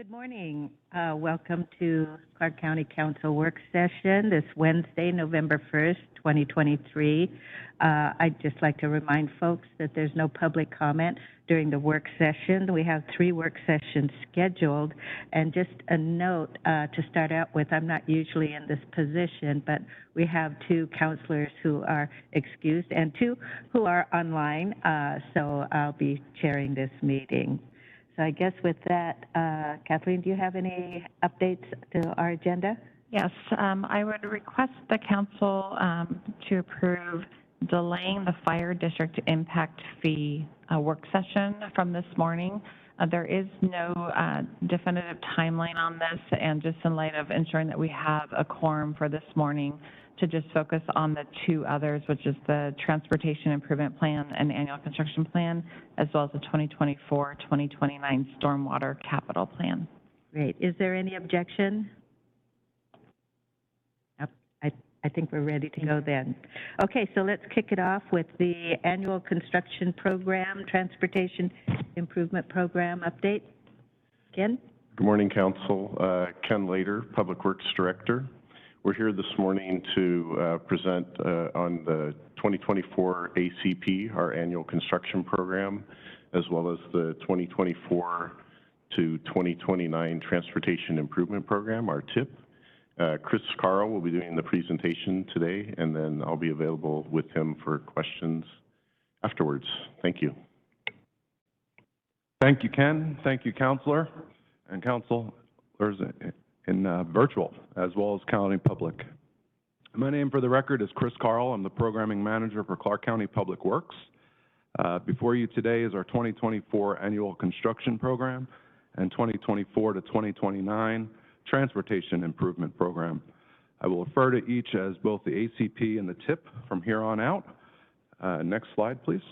Good morning. Welcome to Clark County Council Work Session this Wednesday, November 1st, 2023. I'd just like to remind folks that there's no public comment during the work session. We have 3 work sessions scheduled. And just a note to start out with, I'm not usually in this position, but we have 2 counselors who are excused and 2 who are online, so I'll be chairing this meeting. So I guess with that, Kathleen, do you have any updates to our agenda? Yes, I would request the council to approve delaying the fire district impact fee work session from this morning. There is no definitive timeline on this, and just in light of ensuring that we have a quorum for this morning, to just focus on the 2 others, which is the Transportation Improvement Plan and Annual Construction Plan, as well as the 2024-2029 Stormwater Capital Plan. Great. Is there any objection? I think we're ready to go then. Okay, so let's kick it off with the Annual Construction Program, Transportation Improvement Program update. Ken? Good morning, Council. Ken Lader, Public Works Director. We're here this morning to present on the 2024 ACP, our annual construction program, as well as the 2024 to 2029 Transportation Improvement Program, our TIP. Chris Carl will be doing the presentation today, and then I'll be available with him for questions afterwards. Thank you. Thank you, Ken. Thank you, Councilor and Councilors in virtual, as well as county public. My name for the record is Chris Carl. I'm the Programming Manager for Clark County Public Works. Before you today is our 2024 Annual Construction Program and 2024 to 2029 Transportation Improvement Program. I will refer to each as both the ACP and the TIP from here on out. Next slide, please.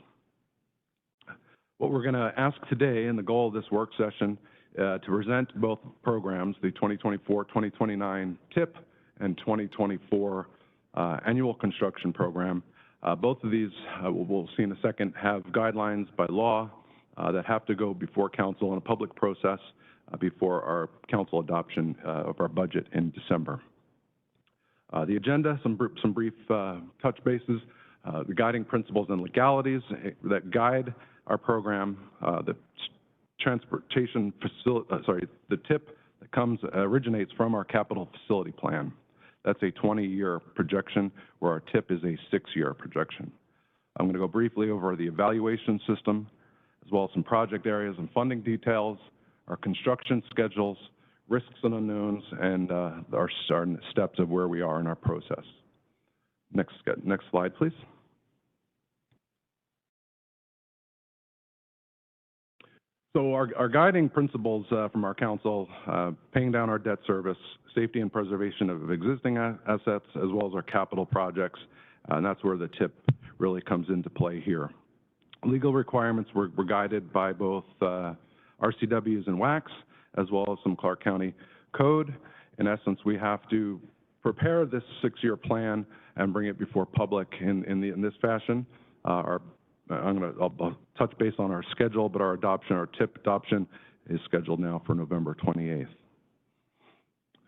What we're going to ask today, and the goal of this work session, to present both programs, the 2024-2029 TIP and 2024 Annual Construction Program. Both of these, we'll see in a second, have guidelines by law that have to go before council in a public process before our council adoption of our budget in December. The agenda, some brief touch bases, the guiding principles and legalities that guide our program, the transportation facility, the TIP that originates from our capital facility plan. That's a 20-year projection, where our TIP is a 6-year projection. I'm going to go briefly over the evaluation system, as well as some project areas and funding details, our construction schedules, risks and unknowns, and our steps of where we are in our process. Next slide, please. So our guiding principles from our council, paying down our debt service, safety and preservation of existing assets, as well as our capital projects, and that's where the TIP really comes into play here. Legal requirements were guided by both RCWs and WACs, as well as some Clark County code. In essence, we have to prepare this 6-year plan and bring it before public in this fashion. I'll touch base on our schedule, but our TIP adoption is scheduled now for November 28th.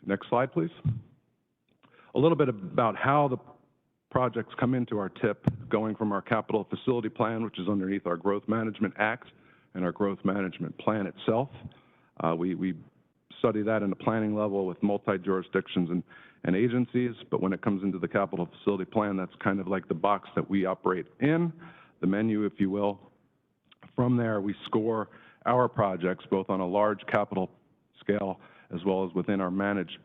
Next slide, please. A little bit about how the projects come into our TIP, going from our capital facility plan, which is underneath our Growth Management Act, and our Growth Management Plan itself. We study that in the planning level with multi-jurisdictions and agencies, but when it comes into the capital facility plan, that's kind of like the box that we operate in, the menu, if you will. From there, we score our projects, both on a large capital scale, as well as within our managed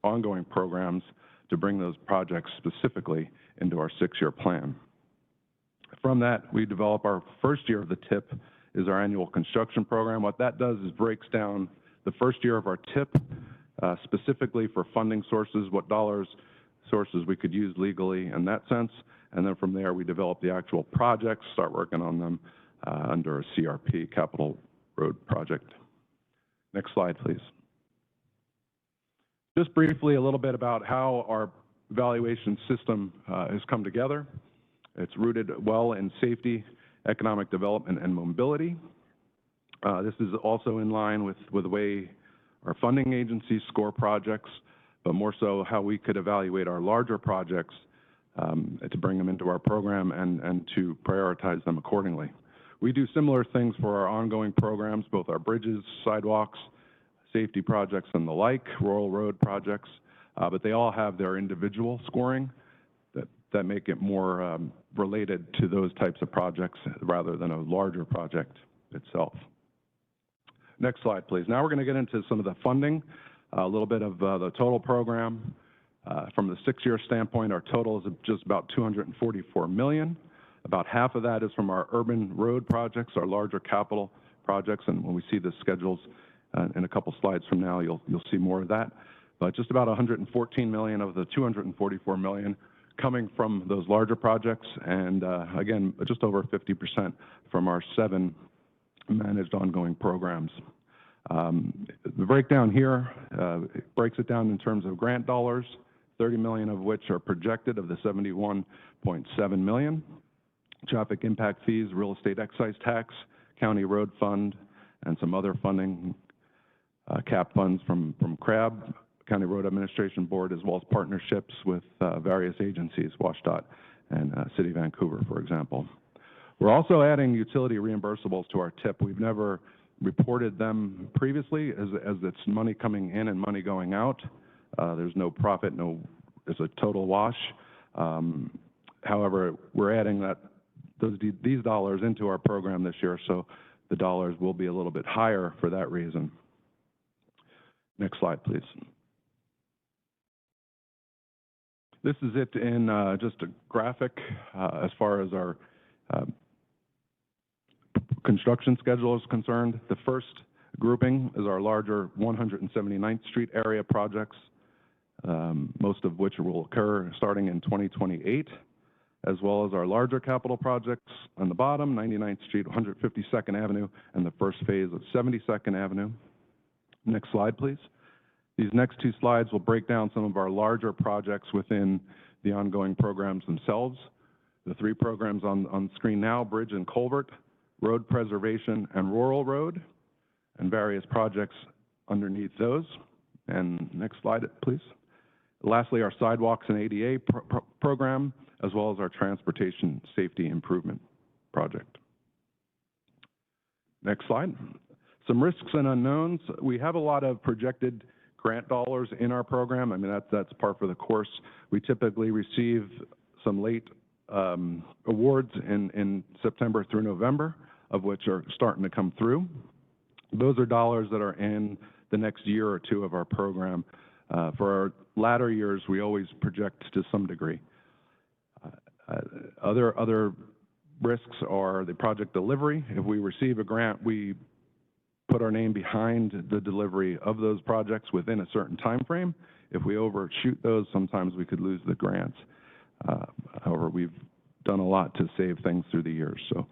ongoing programs, to bring those projects specifically into our 6-year plan. From that, we develop our first year of the TIP, is our annual construction program. What that does is breaks down the first year of our TIP, specifically for funding sources, what sources we could use legally in that sense, and then from there we develop the actual projects, start working on them under a CRP, Capital Road Project. Next slide, please. Just briefly, a little bit about how our evaluation system has come together. It's rooted well in safety, economic development, and mobility. This is also in line with the way our funding agencies score projects, but more so how we could evaluate our larger projects to bring them into our program and to prioritize them accordingly. We do similar things for our ongoing programs, both our bridges, sidewalks, safety projects, and the like, rural road projects, but they all have their individual scoring that make it more related to those types of projects rather than a larger project itself. Next slide, please. Now we're going to get into some of the funding, a little bit of the total program. From the 6-year standpoint, our total is just about $244 million. About half of that is from our urban road projects, our larger capital projects, and when we see the schedules in a couple slides from now, you'll see more of that. But just about $114 million of the $244 million coming from those larger projects, and again, just over 50% from our 7 managed ongoing programs. The breakdown here it breaks it down in terms of grant dollars, 30 million of which are projected of the 71.7 million. Traffic impact fees, real estate excise tax, county road fund, and some other funding, cap funds from CRAB, County Road Administration Board, as well as partnerships with various agencies, WSDOT and City of Vancouver, for example. We're also adding utility reimbursables to our TIP. We've never reported them previously as it's money coming in and money going out. There's no profit, it's a total wash. However, we're adding these dollars into our program this year, so the dollars will be a little bit higher for that reason. Next slide, please. This is it in just a graphic as far as our construction schedule is concerned. The first grouping is our larger 179th Street area projects, most of which will occur starting in 2028, as well as our larger capital projects on the bottom, 99th Street, 152nd Avenue, and the first phase of 72nd Avenue. Next slide, please. These next 2 slides will break down some of our larger projects within the ongoing programs themselves. The 3 programs on screen now, Bridge and Culvert, Road Preservation, and Rural Road, and various projects underneath those. And next slide, please. Lastly, our Sidewalks and ADA program, as well as our Transportation Safety Improvement project. Next slide. Some risks and unknowns. We have a lot of projected grant dollars in our program. I mean, that's par for the course. We typically receive some late awards in September through November, of which are starting to come through. Those are dollars that are in the next year or 2 of our program. For our latter years, we always project to some degree. Other risks are the project delivery. If we receive a grant, we put our name behind the delivery of those projects within a certain time frame. If we overshoot those, sometimes we could lose the grants. However, we've done a lot to save things through the years. So,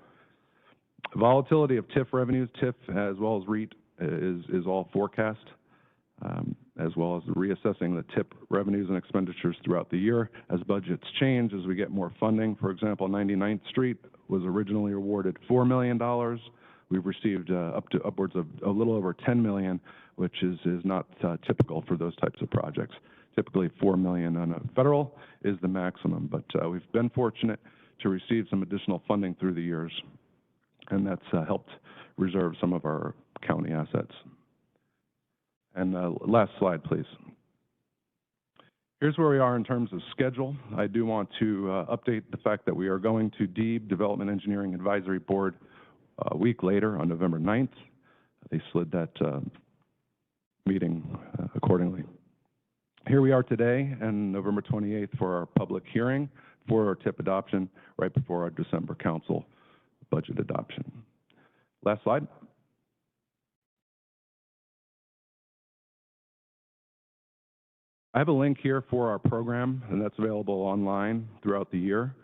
volatility of TIF revenues, TIF as well as REIT is all forecast, as well as reassessing the TIP revenues and expenditures throughout the year as budgets change, as we get more funding. For example, 99th Street was originally awarded $4 million. We've received upwards of a little over $10 million, which is not typical for those types of projects. Typically $4 million on a federal is the maximum, but we've been fortunate to receive some additional funding through the years, and that's helped reserve some of our county assets. And last slide, please. Here's where we are in terms of schedule. I do want to update the fact that we are going to DEEB, Development Engineering Advisory Board, a week later on November 9th. They slid that meeting accordingly. Here we are today and November 28th for our public hearing for our TIP adoption right before our December council budget adoption. Last slide. I have a link here for our program, and that's available online throughout the year.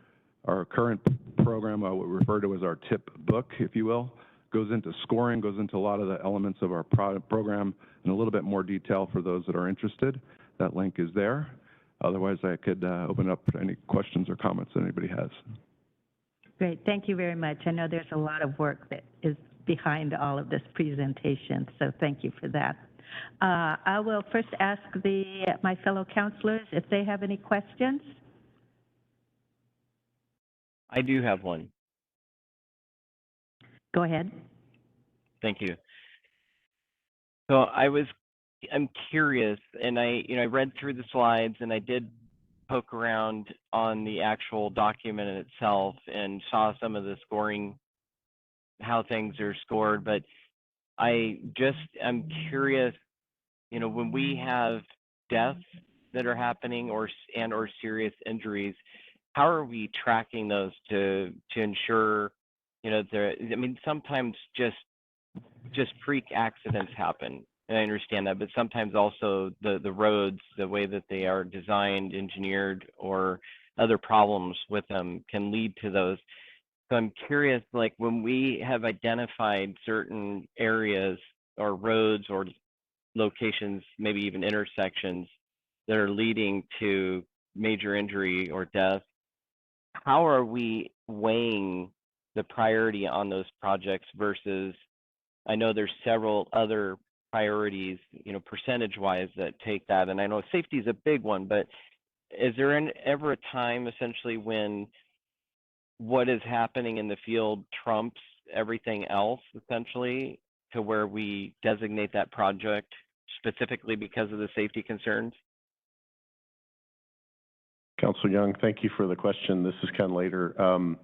Our current program, what we refer to as our TIP book, if you will, goes into scoring, goes into a lot of the elements of our program in a little bit more detail for those that are interested. That link is there. Otherwise, I could open up to any questions or comments that anybody has. Great, thank you very much. I know there's a lot of work that is behind all of this presentation, so thank you for that. I will first ask my fellow councilors if they have any questions. I do have one. Go ahead. Thank you. So I'm curious, and I read through the slides, and I did poke around on the actual document in itself and saw some of the scoring, how things are scored, but I'm curious, when we have deaths that are happening or serious injuries, how are we tracking those to ensure, sometimes just freak accidents happen, and I understand that, but sometimes also the roads, the way that they are designed, engineered, or other problems with them can lead to those. So I'm curious, like when we have identified certain areas or roads or locations, maybe even intersections that are leading to major injury or death, how are we weighing the priority on those projects versus, I know there's several other priorities, percentage-wise that take that, and I know safety is a big one, but is there ever a time essentially when what is happening in the field trumps everything else essentially to where we designate that project specifically because of the safety concerns? Councilor Young, thank you for the question. This is Ken Lader. I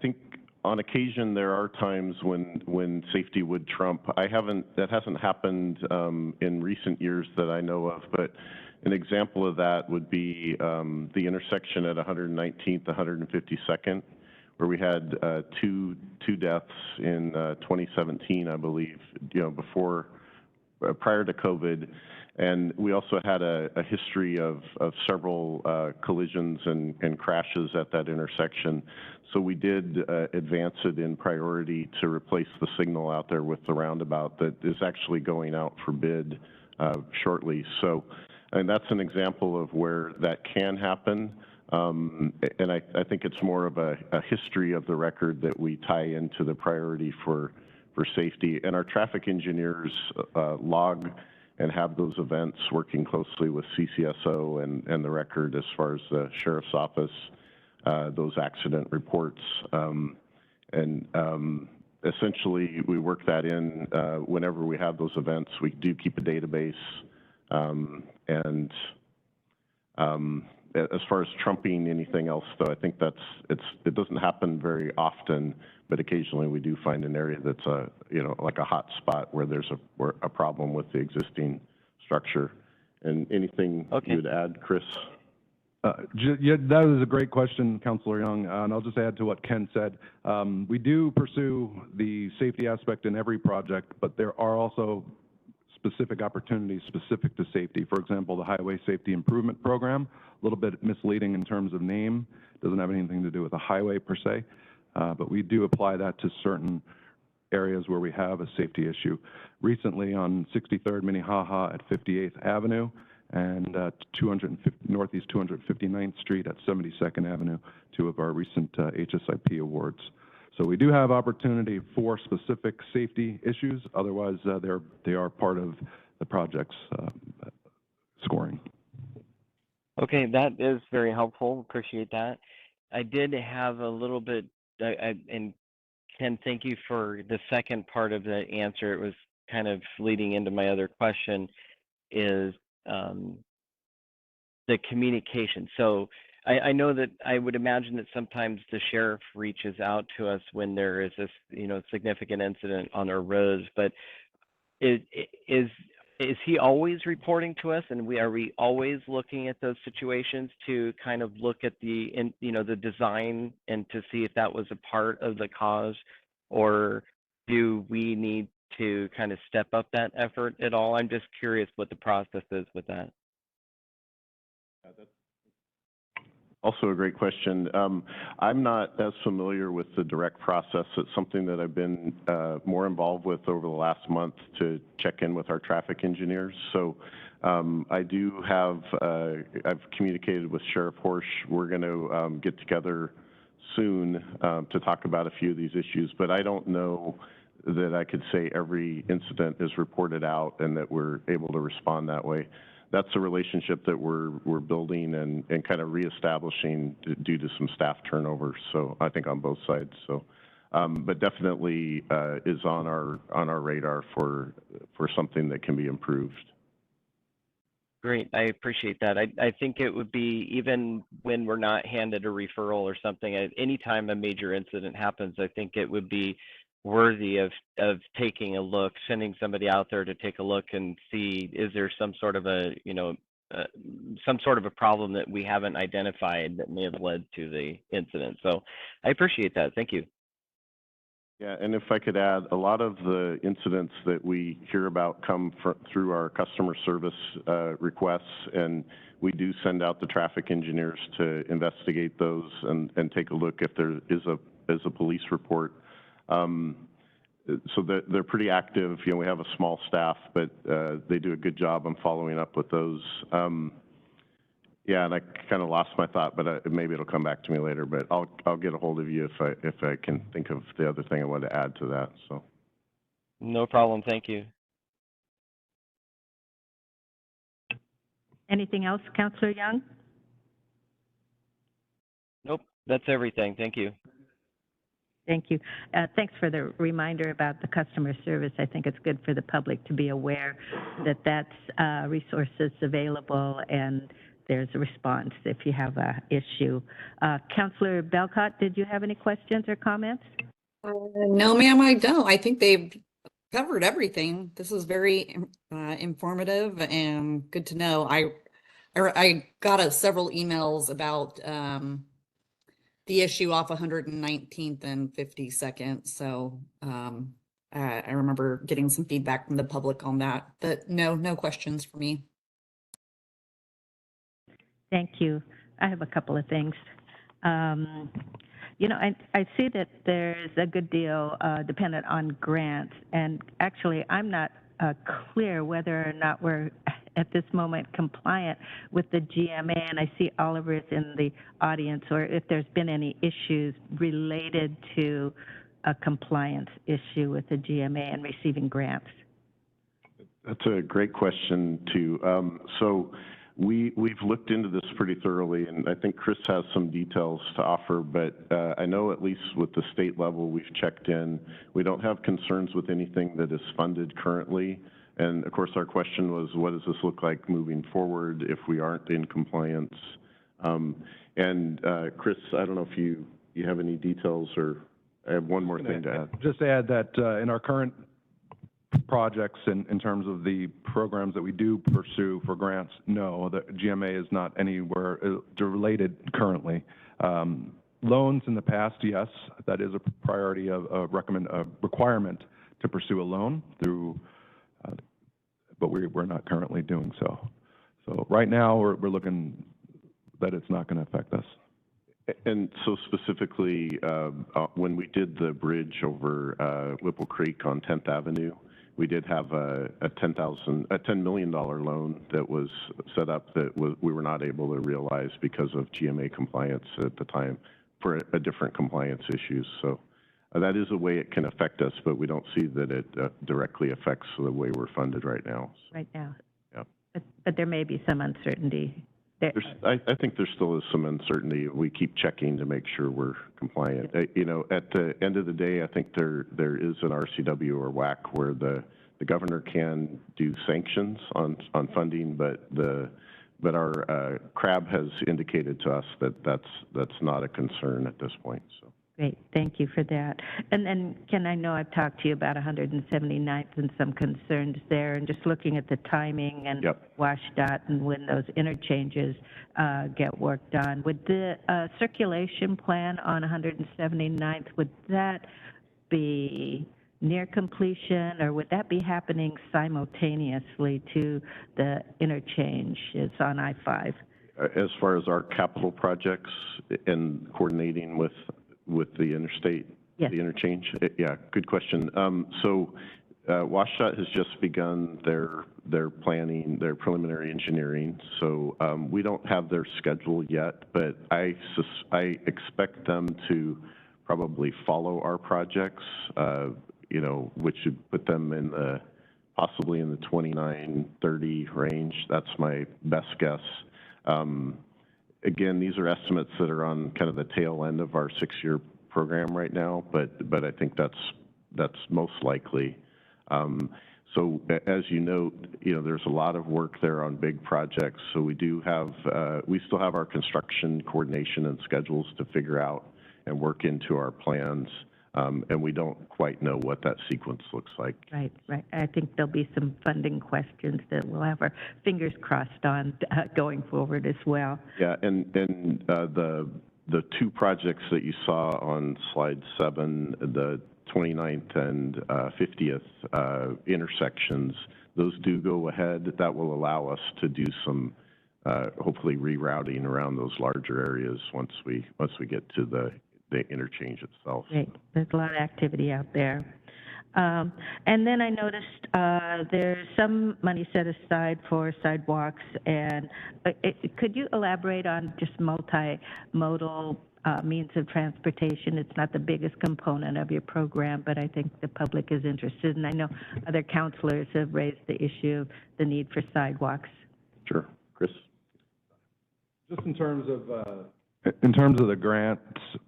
think on occasion there are times when safety would trump. That hasn't happened in recent years that I know of, but an example of that would be the intersection at 119th, 152nd, where we had two deaths in 2017, I believe, prior to COVID. And we also had a history of several collisions and crashes at that intersection. So we did advance it in priority to replace the signal out there with the roundabout that is actually going out for bid shortly. So, and that's an example of where that can happen. And I think it's more of a history of the record that we tie into the priority for safety. And our traffic engineers log and have those events working closely with CCSO and the record as far as the Sheriff's Office, those accident reports. Essentially, we work that in whenever we have those events. We do keep a database. As far as trumping anything else, though, I think it doesn't happen very often, but occasionally we do find an area that's like a hot spot where there's a problem with the existing structure. And anything you would add, Chris? Yeah, that is a great question, Councilor Young, and I'll just add to what Ken said. We do pursue the safety aspect in every project, but there are also specific opportunities specific to safety. For example, the Highway Safety Improvement Program, a little bit misleading in terms of name, doesn't have anything to do with a highway per se, but we do apply that to certain areas where we have a safety issue. Recently on 63rd Minnehaha at 58th Avenue and Northeast 259th Street at 72nd Avenue, two of our recent HSIP awards. So we do have opportunity for specific safety issues. Otherwise, they are part of the project's scoring. Okay, that is very helpful. Appreciate that. I did have a little bit, and Ken, thank you for the second part of the answer. It was kind of leading into my other question, is the communication. So I know that I would imagine that sometimes the sheriff reaches out to us when there is this, significant incident on our roads, but is he always reporting to us, and are we always looking at those situations to kind of look at the design and to see if that was a part of the cause, or do we need to kind of step up that effort at all? I'm just curious what the process is with that. Also a great question. I'm not as familiar with the direct process. It's something that I've been more involved with over the last month to check in with our traffic engineers. So I do have, I've communicated with Sheriff Horsch. We're going to get together soon to talk about a few of these issues, but I don't know that I could say every incident is reported out and that we're able to respond that way. That's a relationship that we're building and kind of reestablishing due to some staff turnover. So I think on both sides. So, but definitely is on our radar for something that can be improved. Great, I appreciate that. I think it would be, even when we're not handed a referral or something, anytime a major incident happens, I think it would be worthy of taking a look, sending somebody out there to take a look and see, is there some sort of a, some sort of a problem that we haven't identified that may have led to the incident. So I appreciate that. Thank you. Yeah, and if I could add, a lot of the incidents that we hear about come through our customer service requests, and we do send out the traffic engineers to investigate those and take a look if there is a police report. So they're pretty active. We have a small staff, but they do a good job on following up with those. Yeah, and I kind of lost my thought, but maybe it'll come back to me later. But I'll get a hold of you if I can think of the other thing I wanted to add to that. So. No problem. Thank you. Anything else, Councillor Young? Nope, that's everything. Thank you. Thank you. Thanks for the reminder about the customer service. I think it's good for the public to be aware that that's resources available and there's a response if you have an issue. Councillor Belcott, did you have any questions or comments? No, ma'am, I don't. I think they've covered everything. This is very informative and good to know. I got several emails about the issue off 119th and 52nd. So I remember getting some feedback from the public on that, but no questions for me. Thank you. I have a couple of things. I see that there's a good deal dependent on grants, and actually I'm not clear whether or not we're at this moment compliant with the GMA, and I see Oliver is in the audience, or if there's been any issues related to a compliance issue with the GMA and receiving grants. That's a great question too. So we've looked into this pretty thoroughly, and I think Chris has some details to offer, but I know at least with the state level we've checked in, we don't have concerns with anything that is funded currently. And of course our question was, what does this look like moving forward if we aren't in compliance? Chris, I don't know if you have any details, or I have one more thing to add. Just to add that in our current projects, in terms of the programs that we do pursue for grants, no, the GMA is not anywhere related currently. Loans in the past, yes, that is a priority a requirement to pursue a loan through, but we're not currently doing so. So right now we're looking that it's not going to affect us. And so specifically, when we did the bridge over Whipple Creek on 10th Avenue, we did have a $10 million loan that was set up that we were not able to realize because of GMA compliance at the time for a different compliance issues. So that is a way it can affect us, but we don't see that it directly affects the way we're funded right now. Right now. Yeah. But there may be some uncertainty. I think there still is some uncertainty. We keep checking to make sure we're compliant. At the end of the day, I think there is an RCW or WAC where the governor can do sanctions on funding, but our CRAB has indicated to us that that's not a concern at this point. So. Great, thank you for that. And then, Ken, I know I've talked to you about 179th and some concerns there, and just looking at the timing and WashDOT and when those interchanges get work done. Would the circulation plan on 179th, would that be near completion, or would that be happening simultaneously to the interchanges on I-5? As far as our capital projects and coordinating with the interstate, the interchange? Yeah, good question. So WashDOT has just begun their planning, their preliminary engineering. So we don't have their schedule yet, but I expect them to probably follow our projects, you know, which should put them in the, possibly in the 29, 30 range. That's my best guess. Again, these are estimates that are on kind of the tail end of our 6-year program right now, but I think that's most likely. So as you note, you know, there's a lot of work there on big projects. So we do have, we still have our construction coordination and schedules to figure out and work into our plans. And we don't quite know what that sequence looks like. Right, right. I think there'll be some funding questions that we'll have our fingers crossed on going forward as well. Yeah, and the 2 projects that you saw on slide 7, the 29th and 50th intersections, those do go ahead. That will allow us to do some hopefully rerouting around those larger areas once we get to the interchange itself. Great. There's a lot of activity out there. And then I noticed there's some money set aside for sidewalks, and could you elaborate on just multimodal means of transportation? It's not the biggest component of your program, but I think the public is interested, and I know other counselors have raised the issue of the need for sidewalks. Sure. Chris? Just in terms of the grants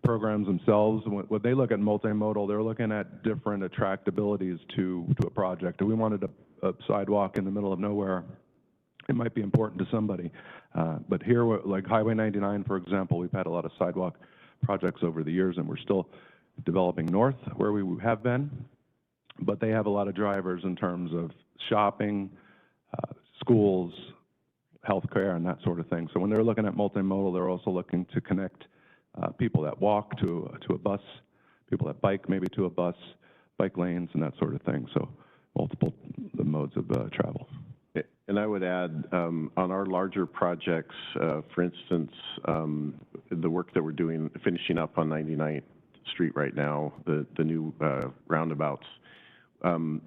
programs themselves, when they look at multimodal, they're looking at different attractabilities to a project. If we wanted a sidewalk in the middle of nowhere, it might be important to somebody. But here, like Highway 99, for example, we've had a lot of sidewalk projects over the years, and we're still developing north where we have been. But they have a lot of drivers in terms of shopping, schools, healthcare, and that sort of thing. So when they're looking at multimodal, they're also looking to connect people that walk to a bus, people that bike maybe to a bus, bike lanes, and that sort of thing. So multiple modes of travel. And I would add, on our larger projects, for instance, the work that we're doing, finishing up on 99th Street right now, the new roundabouts,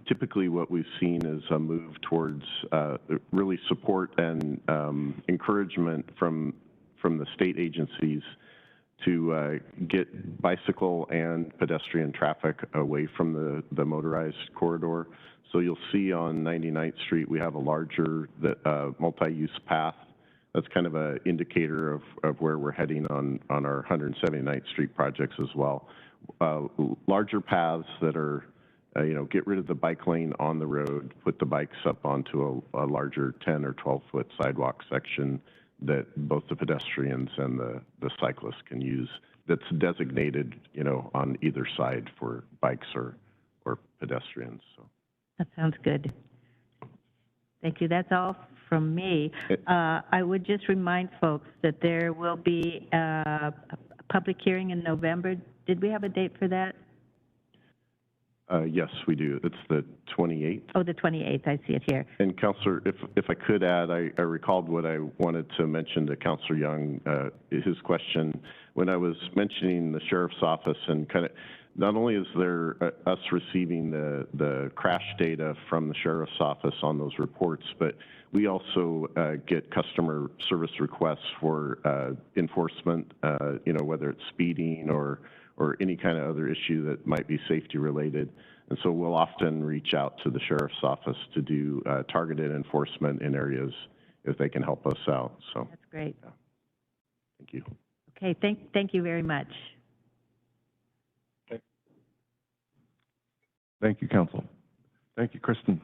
typically what we've seen is a move towards really support and encouragement from the state agencies to get bicycle and pedestrian traffic away from the motorized corridor. So you'll see on 99th Street, we have a larger multi-use path. That's kind of an indicator of where we're heading on our 179th Street projects as well. Larger paths that are, you know, get rid of the bike lane on the road, put the bikes up onto a larger 10 or 12-foot sidewalk section that both the pedestrians and the cyclists can use, that's designated, you know, on either side for bikes or pedestrians. So. That sounds good. Thank you. That's all from me. I would just remind folks that there will be a public hearing in November. Did we have a date for that? Yes, we do. It's the 28th. Oh, the 28th. I see it here. And Councilor, if I could add, I recalled what I wanted to mention to Councilor Young, his question. When I was mentioning the Sheriff's Office and kind of, not only is there us receiving the crash data from the Sheriff's Office on those reports, but we also get customer service requests for enforcement, you know, whether it's speeding or any kind of other issue that might be safety related. And so we'll often reach out to the Sheriff's Office to do targeted enforcement in areas if they can help us out. So that's great. Yeah. Thank you. Okay, thank you very much. Thank you, Council. Thank you, Kristen.